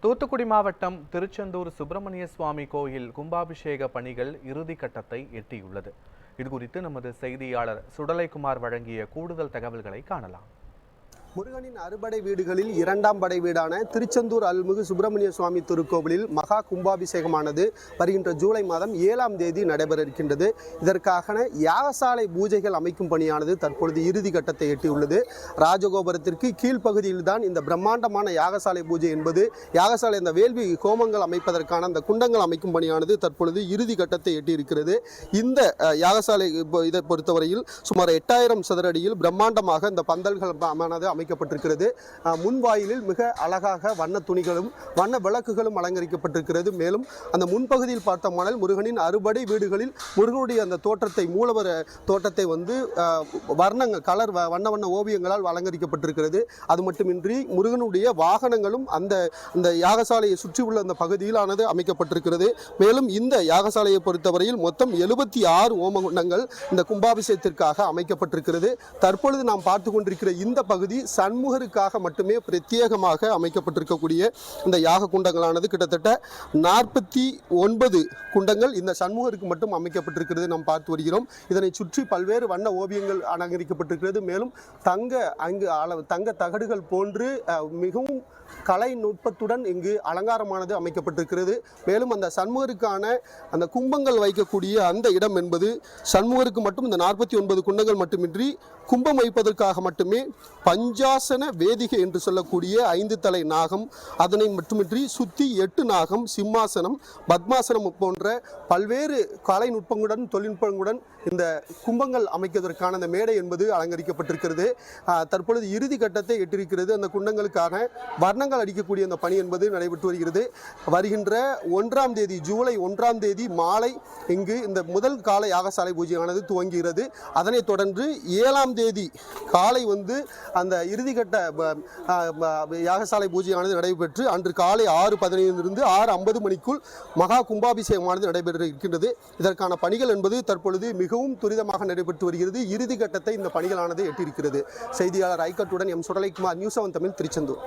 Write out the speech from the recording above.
தூத்துக்குடி மாவட்டம் திருச்செந்தூர் சுப்பிரமணிய சுவாமி கோயில் கும்பாபிஷேக பணிகள் இறுதி கட்டத்தை எட்டியுள்ளது. இதுகுறித்து நமது செய்தியாளர் சுடலைக்குமார் வழங்கிய கூடுதல் தகவல்களை காணலாம். முருகனின் அறுபடை வீடுகளில் இரண்டாம் படை வீடான திருச்செந்தூர் அருள்மிகு சுப்பிரமணிய சுவாமி திருக்கோவிலில் மகா கும்பாபிஷேகமானது வருகின்ற ஜூலை மாதம் 7ஆம் தேதி நடைபெற இருக்கின்றது. இதற்காக யாகசாலை பூஜைகள் அமைக்கும் பணியானது தற்பொழுது இறுதி கட்டத்தை எட்டியுள்ளது. ராஜகோபுரத்திற்கு கீழ்ப்பகுதியில் தான் இந்த பிரம்மாண்டமான யாகசாலை பூஜை என்பது யாகசாலை இந்த வேள்வி ஹோமங்கள் அமைப்பதற்கான அந்த குண்டங்கள் அமைக்கும் பணியானது தற்பொழுது இறுதி கட்டத்தை எட்டியிருக்கிறது. இந்த யாகசாலை இதை பொறுத்தவரையில் சுமார் 8000 சதுரடியில் பிரம்மாண்டமாக இந்த பந்தல்கள் அமைக்கப்பட்டிருக்கிறது. முன்வாயிலில் மிக அழகாக வண்ண துணிகளும் வண்ண விளக்குகளும் அலங்கரிக்கப்பட்டிருக்கிறது. மேலும் அந்த முன்பகுதியில் பார்த்தோமானால் முருகனின் அறுபடை வீடுகளில் முருகனுடைய அந்த தோற்றத்தை மூலவர தோற்றத்தை வர்ணங்கள் கலர் வண்ண வண்ண ஓவியங்களால் அலங்கரிக்கப்பட்டிருக்கிறது. அது மட்டுமின்றி முருகனுடைய வாகனங்களும் அந்த யாகசாலையை சுற்றியுள்ள அந்த பகுதியிலானது அமைக்கப்பட்டிருக்கிறது. மேலும் இந்த யாகசாலையை பொறுத்தவரையில் மொத்தம் 76 ஓமகுண்டங்கள் இந்த கும்பாபிஷேகத்திற்காக அமைக்கப்பட்டிருக்கிறது. தற்பொழுது நாம் பார்த்து கொண்டிருக்கிற இந்த பகுதி சண்முகருக்காக மட்டுமே பிரத்யேகமாக அமைக்கப்பட்டிருக்கக்கூடிய இந்த யாக குண்டங்களானது கிட்டத்தட்ட 49 குண்டங்கள் இந்த சண்முகருக்கு மட்டும் அமைக்கப்பட்டிருக்கிறது நாம் பார்த்து வருகிறோம். இதனை சுற்றி பல்வேறு வண்ண ஓவியங்கள் அலங்கரிக்கப்பட்டிருக்கிறது. மேலும் தங்க தகடுகள் போன்று மிகவும் கலை நுட்பத்துடன் இங்கு அலங்காரமானது அமைக்கப்பட்டிருக்கிறது. மேலும் அந்த சண்முகருக்கான அந்த கும்பங்கள் வைக்கக்கூடிய அந்த இடம் என்பது சண்முகருக்கு மட்டும் இந்த 49 குண்டங்கள் மட்டுமின்றி கும்பம் வைப்பதற்காக மட்டுமே பஞ்சாசன வேதிகை என்று சொல்லக்கூடிய 5 தலை நாகம், அதனை மட்டுமின்றி சுத்தி 8 நாகம், சிம்மாசனம், பத்மாசனம் போன்ற பல்வேறு கலை நுட்பங்களுடன் தொழில்நுட்பங்களுடன் இந்த கும்பங்கள் அமைப்பதற்கான அந்த மேடை என்பது அலங்கரிக்கப்பட்டிருக்கிறது. தற்பொழுது இறுதி கட்டத்தை எட்டிருக்கிறது. அந்த குண்டங்களுக்கான வர்ணங்கள் அடிக்கக்கூடிய அந்த பணி என்பது நடைபெற்று வருகிறது. வருகின்ற 1ஆம் தேதி ஜூலை 1ஆம் தேதி மாலை இங்கு இந்த முதல் கால யாகசாலை பூஜையானது துவங்குகிறது. அதனைத் தொடர்ந்து 7ஆம் தேதி காலை அந்த இறுதிக்கட்ட யாகசாலை பூஜையானது நடைபெற்று அன்று காலை 6:15 6:50 மணிக்குள் மகா கும்பாபிஷேகமானது நடைபெற இருக்கின்றது. இதற்கான பணிகள் என்பது தற்பொழுது மிகவும் துரிதமாக நடைபெற்று வருகிறது. இறுதி கட்டத்தை இந்த பணிகளானது எட்டியிருக்கிறது. செய்தியாளர் ஐக்கட்டுடன் எம் சுடலைக்குமார், நியூஸ் 7 தமிழ், திருச்செந்தூர்.